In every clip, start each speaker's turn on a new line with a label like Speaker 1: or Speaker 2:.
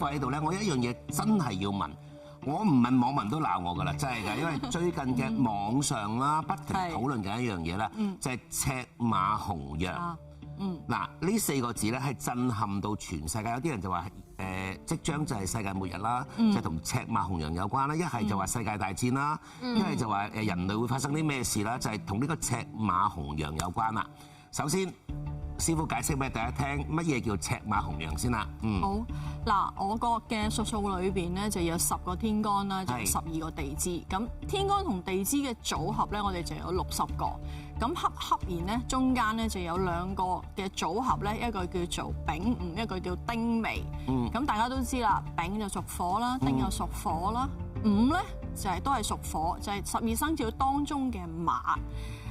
Speaker 1: 喺度咧，我有一樣嘢真係要問，我唔問網民都鬧我㗎啦，真係㗎，因為最近嘅網上啦不停討論緊一樣嘢啦，就係赤馬紅羊。嗱呢四個字咧係震撼到全世界，有啲人就話即將就係世界末日啦，就係同赤馬紅羊有關啦，一係就話世界大戰啦，一係就話人類會發生啲咩事啦，就係同呢個赤馬紅羊有關啦。首先，師傅解釋俾大家聽乜嘢叫赤馬紅羊先啦。
Speaker 2: 好嗱，我國嘅術數裏邊咧就有10個天干啦，就有12個地支。咁天干同地支嘅組合咧，我哋就有60個。咁恰然咧，中間咧就有2個嘅組合咧，一個叫做丙午，一個叫丁未。咁大家都知啦，丙就屬火啦，丁又屬火啦，午咧就係都係屬火，就係12生肖當中嘅馬。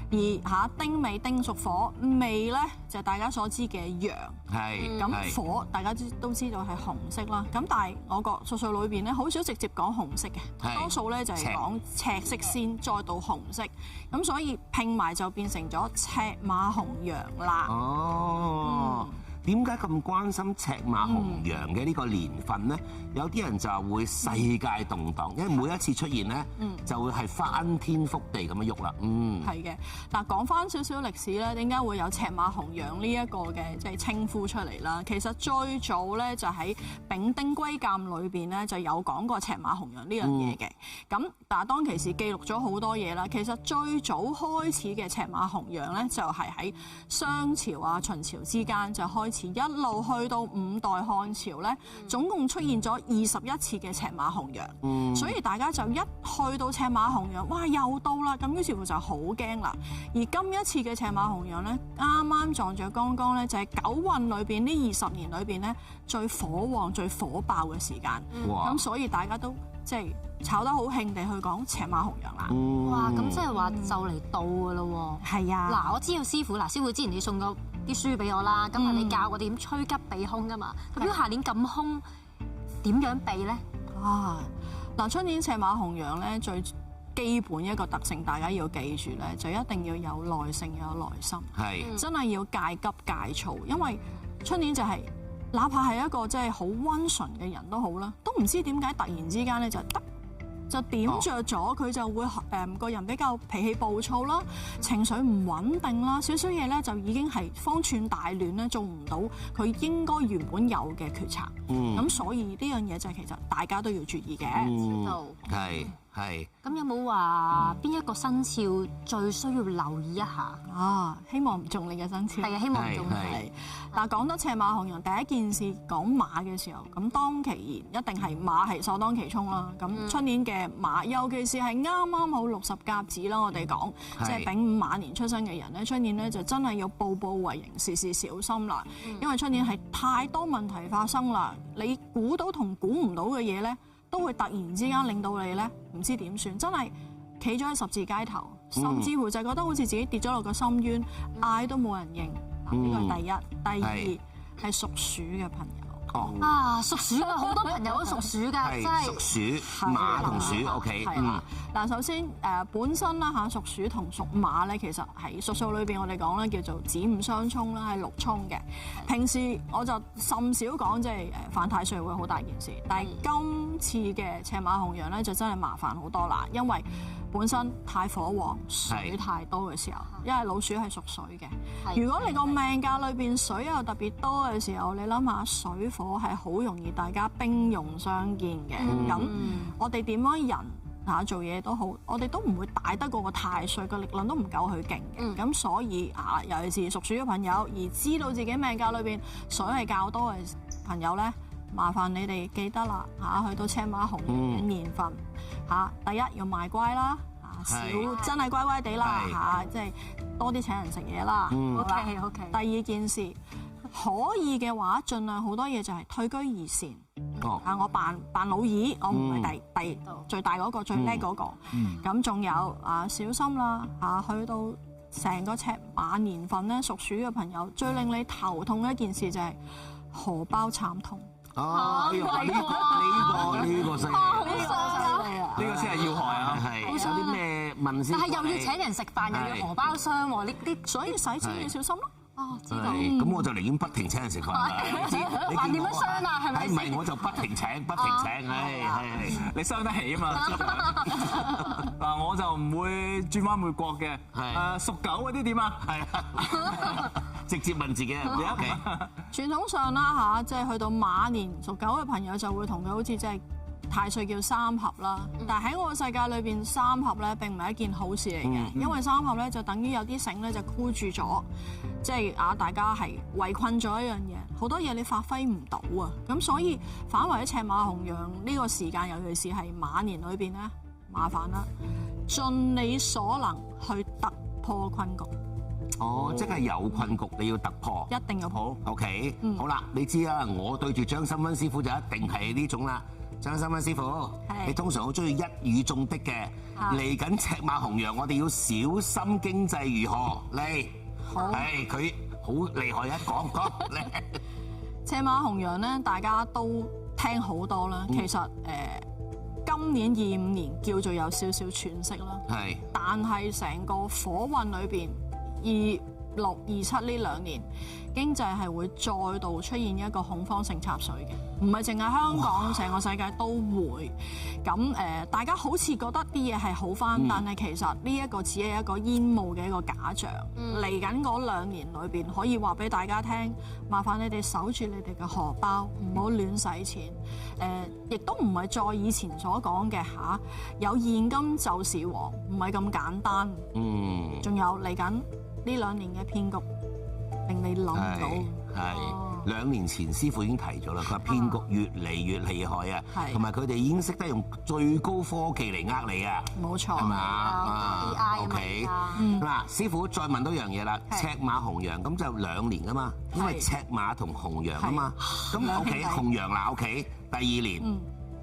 Speaker 2: 而丁未丁屬火，未咧就係大家所知嘅羊。咁火大家都知道係紅色啦。咁但係我個術數裏邊咧，好少直接講紅色嘅，多數咧就係講赤色先，再到紅色。咁所以拼埋就變成咗赤馬紅羊啦。哦。
Speaker 1: 點解咁關心赤馬紅羊嘅呢個年份咧？有啲人就會世界動盪，因為每一次出現咧，就會係翻天覆地咁樣喐啦。
Speaker 2: 係嘅。嗱，講翻少少歷史咧，點解會有赤馬紅羊呢一個嘅即係稱呼出嚟啦？其實最早咧就喺丙丁歸鑑裏邊咧就有講過赤馬紅羊呢樣嘢嘅。咁但係當其時記錄咗好多嘢啦。其實最早開始嘅赤馬紅羊咧就係喺商朝啊、秦朝之間就開始。一路去到5代漢朝咧，總共出現咗21次嘅赤馬紅羊，所以大家就一去到赤馬紅羊，哇又到啦，咁於是乎就好驚啦。而今一次嘅赤馬紅羊咧，啱啱撞著剛剛咧，就係九運裏邊呢20年裏邊咧最火旺、最火爆嘅時間，咁所以大家都即係炒得好興地去講赤馬紅羊啦。
Speaker 3: 哇，咁即係話就嚟到㗎咯喎。係啊。嗱，我知道師傅之前你送過啲書俾我啦，咁你教我哋點趨吉避凶㗎嘛？咁如果下年咁凶，點樣避咧？
Speaker 2: 嗱，出年赤馬紅羊咧最基本一個特性，大家要記住咧，就一定要有耐性、有耐心，真係要戒急戒躁，因為出年就係哪怕係一個即係好溫順嘅人都好啦，都唔知點解突然之間咧就點着咗，佢就會個人比較脾氣暴躁啦，情緒唔穩定啦，少少嘢咧就已經係方寸大亂咧，做唔到佢應該原本有嘅決策。咁所以呢樣嘢就係其實大家都要注意嘅。知道。
Speaker 1: 係。
Speaker 3: 咁有冇話邊一個生肖最需要留意一下？
Speaker 2: 希望唔中你嘅生肖。
Speaker 3: 係啊，希望唔中你。
Speaker 2: 嗱，講得赤馬紅羊，第一件事講馬嘅時候，咁當其然一定係馬係首當其衝啦。咁出年嘅馬，尤其是係啱啱好60甲子啦，我哋講即係丙午馬年出生嘅人咧，出年咧就真係要步步為營，事事小心啦。因為出年係太多問題發生啦，你估到同估唔到嘅嘢咧，都會突然之間令到你咧唔知點算，真係企咗喺十字街頭，甚至乎就覺得好似自己跌咗落個深淵，嗌都冇人應。呢個係第一，第二係屬鼠嘅朋友。
Speaker 3: 屬鼠啊，好多朋友都屬鼠㗎，真係。
Speaker 1: 屬鼠，馬同鼠 ，OK。
Speaker 2: 嗱，首先本身啦屬鼠同屬馬咧，其實喺術數裏邊我哋講咧叫做子午相沖啦，係6沖嘅。平時我就甚少講即係犯太歲會好大件事，但係今次嘅赤馬紅羊咧就真係麻煩好多啦，因為本身太火旺，水太多嘅時候，因為老鼠係屬水嘅。如果你個命格裏邊水又特別多嘅時候，你諗下水火係好容易大家兵戎相見嘅。咁我哋點樣人做嘢都好，我哋都唔會大得過個太歲，個力量都唔夠佢勁嘅。咁所以尤其是屬鼠嘅朋友，而知道自己命格裏邊水係較多嘅朋友咧，麻煩你哋記得啦去到赤馬紅羊嘅年份第一要賣乖啦，少真係乖乖地啦即係多啲請人食嘢啦。
Speaker 3: OK。
Speaker 2: 第二件事可以嘅話，盡量好多嘢就係退居二線。我扮老二，我唔係第最大嗰個最叻嗰個。咁仲有小心啦去到成個赤馬年份咧，屬鼠嘅朋友最令你頭痛嘅一件事就係荷包慘痛。
Speaker 1: 呢個犀利，呢個先係要害啊！有啲咩問先？
Speaker 3: 但係又要請人食飯，又要荷包傷喎，呢啲
Speaker 2: 所以使錢要小心咯。
Speaker 3: 哦，知道。
Speaker 1: 咁我就寧願不停請人食飯啦。你知你
Speaker 3: 話點樣傷啊？係咪？
Speaker 1: 唔係我就不停請，係
Speaker 4: 你傷得起啊嘛。嗱，我就唔會轉彎抹角嘅。係屬狗嗰啲點啊？係啊，
Speaker 1: 直接問自己你屋企。
Speaker 2: 傳統上啦嚇，即係去到馬年屬狗嘅朋友就會同佢好似即係太歲叫三合啦。但係喺我嘅世界裏邊，三合咧並唔係一件好事嚟嘅，因為三合咧就等於有啲繩咧就箍住咗，即係大家係圍困咗一樣嘢，好多嘢你發揮唔到啊。咁所以反為喺赤馬紅羊呢個時間，尤其是係馬年裏邊咧，麻煩啦，盡你所能去突破困局。
Speaker 1: 哦，即係有困局你要突破，
Speaker 2: 一定要
Speaker 1: 好 OK，好啦，你知啊，我對住張新溫師傅就一定係呢種啦。張新溫師傅，你通常好中意一語中的嘅，嚟緊赤馬紅羊，我哋要小心經濟如何嚟？係佢好厲害啊！講咧。
Speaker 2: 赤馬紅羊咧，大家都聽好多啦。其實今年25年叫做有少少喘息啦。係。但係成個火運裏邊，26、27呢2年經濟係會再度出現一個恐慌性插水嘅，唔係淨係香港，成個世界都會。咁大家好似覺得啲嘢係好返，但係其實呢一個只係一個煙霧嘅一個假象。嚟緊嗰2年裏邊，可以話俾大家聽，麻煩你哋守住你哋嘅荷包，唔好亂使錢。亦都唔係再以前所講嘅有現金就是王，唔係咁簡單。仲有嚟緊呢2年嘅騙局，令你諗唔到。
Speaker 1: 係2年前師傅已經提咗啦，佢話騙局越嚟越厲害啊，同埋佢哋已經識得用最高科技嚟呃你啊。冇錯，係嘛？OK，嗱，師傅再問多樣嘢啦，赤馬紅羊咁就2年啊嘛，因為赤馬同紅羊啊嘛，咁 OK 紅羊啦 OK，第2年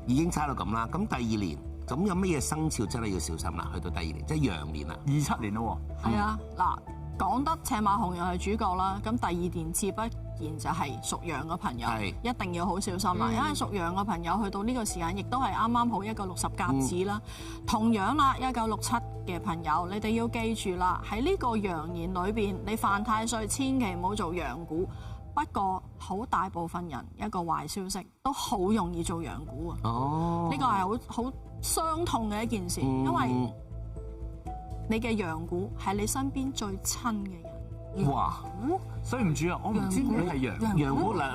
Speaker 1: 已經差到咁啦，咁第2年咁有乜嘢生肖真係要小心啦？去到第2年即係羊年啦
Speaker 4: ，27年咯喎。係
Speaker 2: 啊，嗱。講得赤馬紅羊係主角啦，咁第2年自不然就係屬羊嘅朋友，一定要好小心啦。因為屬羊嘅朋友去到呢個時間，亦都係啱啱好一個60甲子啦。同樣啦，1967嘅朋友，你哋要記住啦，喺呢個羊年裏邊，你犯太歲，千祈唔好做羊股。不過好大部分人一個壞消息，都好容易做羊股啊。哦，呢個係好傷痛嘅一件事，因為你嘅羊股係你身邊最親嘅人。
Speaker 1: 哇！
Speaker 4: 對唔住啊，我唔知你係
Speaker 1: 羊股啦，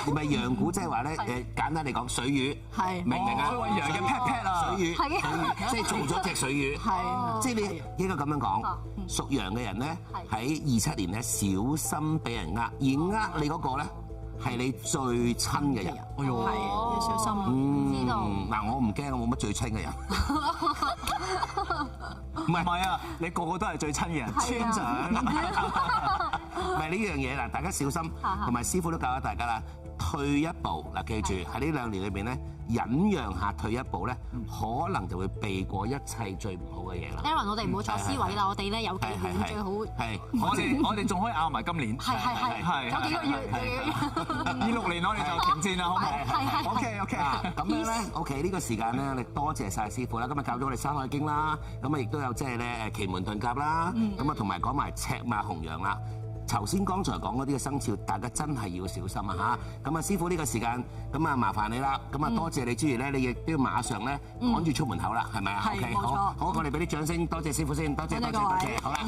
Speaker 1: 唔係羊股，即係話咧簡單嚟講，水魚明唔明啊？
Speaker 4: 羊嘅 pat pat 啊，
Speaker 1: 水魚即係做咗隻水魚，即係你應該咁樣講。屬羊嘅人咧喺27年咧小心俾人呃，而呃你嗰個咧係你最親嘅人。
Speaker 2: 哎呦，係要小心。知道
Speaker 1: 嗱，我唔驚，我冇乜最親嘅人。
Speaker 4: 唔係啊，你個個都係最親嘅人，村長。
Speaker 1: 唔係呢樣嘢嗱，大家小心，同埋師傅都教咗大家啦。退一步嗱，記住喺呢2年裏邊咧，忍讓下退一步咧，可能就會避過一切最唔好嘅嘢啦。
Speaker 3: Aaron， 我哋唔好再思維啦，我哋咧有幾年最好。
Speaker 4: 係，我哋仲可以拗埋今年。係，
Speaker 3: 有幾個月。
Speaker 4: 26年我哋就停戰啦，好唔好？OK。
Speaker 1: 咁樣咧，OK 呢個時間咧，我哋多謝晒師傅啦。今日教咗我哋《山海經》啦，咁啊亦都有即係咧奇門遁甲啦，咁啊同埋講埋赤馬紅羊啦。頭先剛才講嗰啲嘅生肖，大家真係要小心啊嚇！咁啊，師傅呢個時間，咁啊麻煩你啦，咁啊多謝你之餘咧，你亦都要馬上咧趕住出門口啦，係咪啊？OK，好，我哋俾啲掌聲，多謝師傅先，多謝，好啦。